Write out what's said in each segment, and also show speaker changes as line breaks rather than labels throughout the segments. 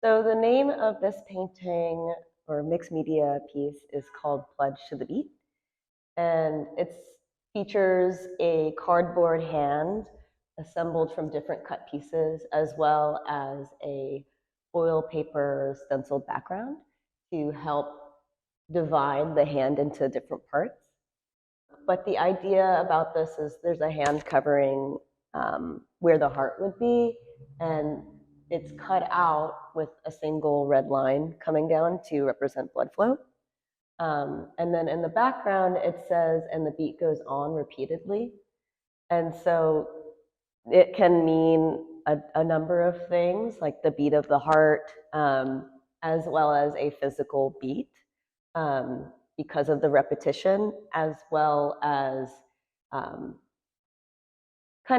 So the name of this painting or mixed media piece is called Pledge to the Beat. And it features a cardboard hand assembled from different cut pieces, as well as a oil paper stenciled background to help divide the hand into different parts. But the idea about this is there's a hand covering where the heart would be, and it's cut out with a single red line coming down to represent blood flow. And then in the background, it says, and the beat goes on repeatedly. And so it can mean a number of things, like the beat of the heart, as well as a physical beat because of the repetition, as well as kind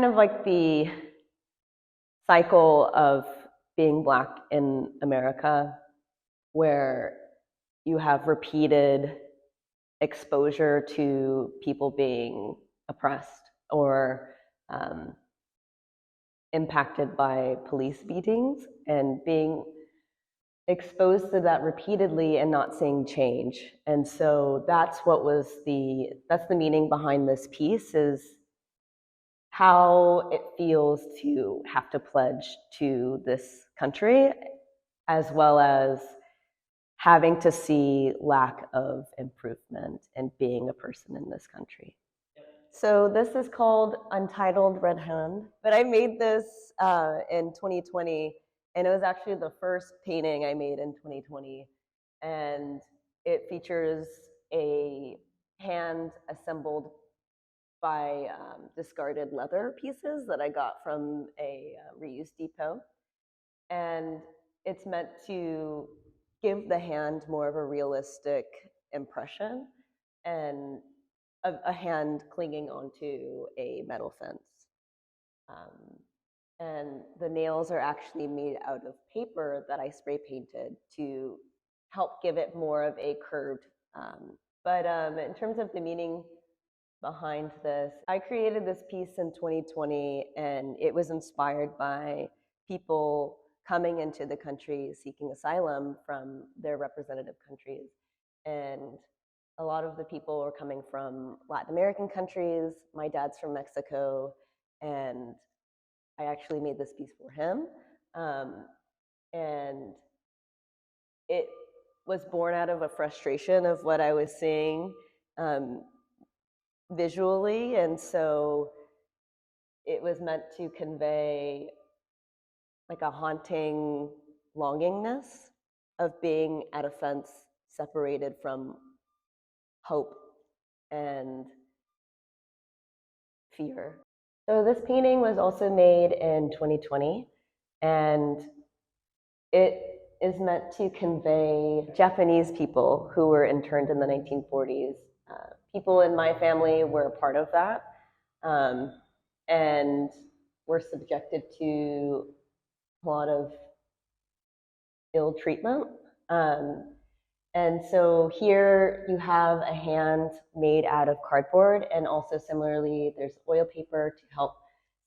of like the cycle of being Black in America, where you have repeated exposure to people being oppressed or impacted by police beatings, and being exposed to that repeatedly and not seeing change. And so that's the meaning behind this piece, is how it feels to have to pledge to this country, as well as having to see lack of improvement and being a person in this country. So this is called Untitled Red Hand, but I made this in 2020, and it was actually the first painting I made in 2020, and it features a hand assembled by discarded leather pieces that I got from a reuse depot, and it's meant to give the hand more of a realistic impression, and a hand clinging onto a metal fence. And the nails are actually made out of paper that I spray painted to help give it more of a curved. But in terms of the meaning behind this, I created this piece in 2020, and it was inspired by people coming into the country seeking asylum from their representative countries. And a lot of the people were coming from Latin American countries. My dad's from Mexico, and I actually made this piece for him. And it was born out of a frustration of what I was seeing visually, and so it was meant to convey like a haunting longingness of being at a fence, separated from hope and fear. So this painting was also made in 2020, and it is meant to convey Japanese people who were interned in the 1940s. People in my family were a part of that, and were subjected to a lot of ill treatment. And so here you have a hand made out of cardboard, and also similarly, there's oil paper to help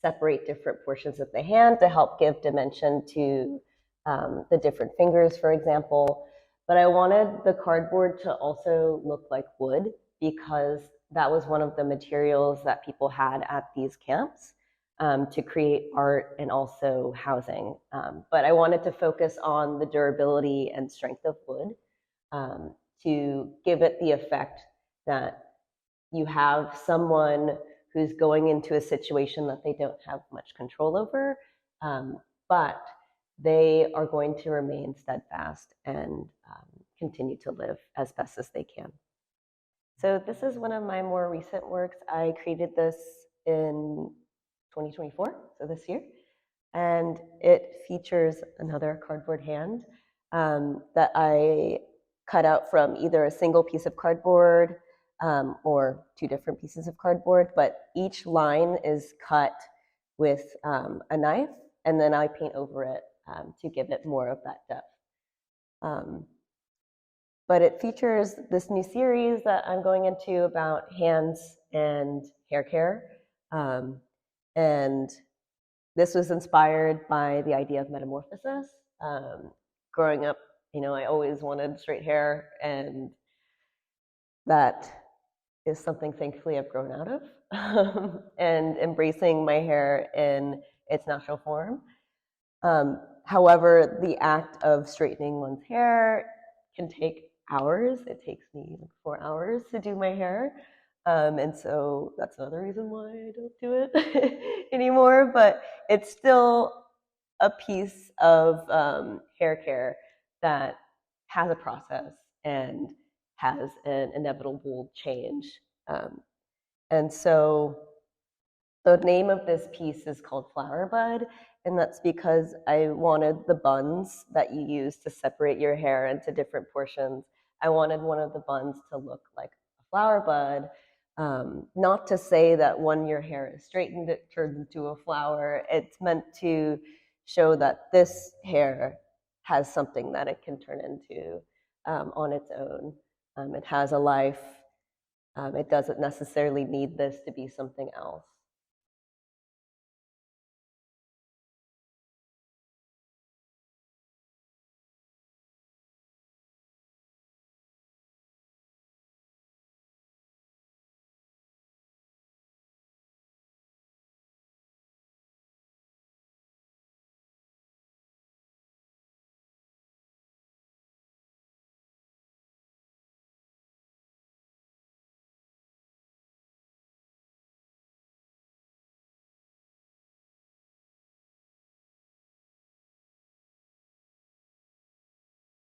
separate different portions of the hand to help give dimension to the different fingers, for example. But I wanted the cardboard to also look like wood, because that was one of the materials that people had at these camps to create art and also housing. But I wanted to focus on the durability and strength of wood, to give it the effect that you have someone who's going into a situation that they don't have much control over, but they are going to remain steadfast and continue to live as best as they can. So this is one of my more recent works. I created this in 2024, so this year, and it features another cardboard hand that I cut out from either a single piece of cardboard or two different pieces of cardboard, but each line is cut with a knife, and then I paint over it to give it more of that depth. But it features this new series that I'm going into about hands and hair care. And this was inspired by the idea of metamorphosis. growing up, you know, I always wanted straight hair, and that is something thankfully I've grown out of, and embracing my hair in its natural form. However, the act of straightening one's hair can take hours. It takes me like 4 hours to do my hair. And so that's another reason why I don't do it anymore. But it's still a piece of hair care that has a process and has an inevitable change. And so the name of this piece is called Flower Bud, and that's because I wanted the buns that you use to separate your hair into different portions. I wanted one of the buns to look like a flower bud. Not to say that when your hair is straightened, it turns into a flower. It's meant to show that this hair has something that it can turn into on its own. It has a life. It doesn't necessarily need this to be something else.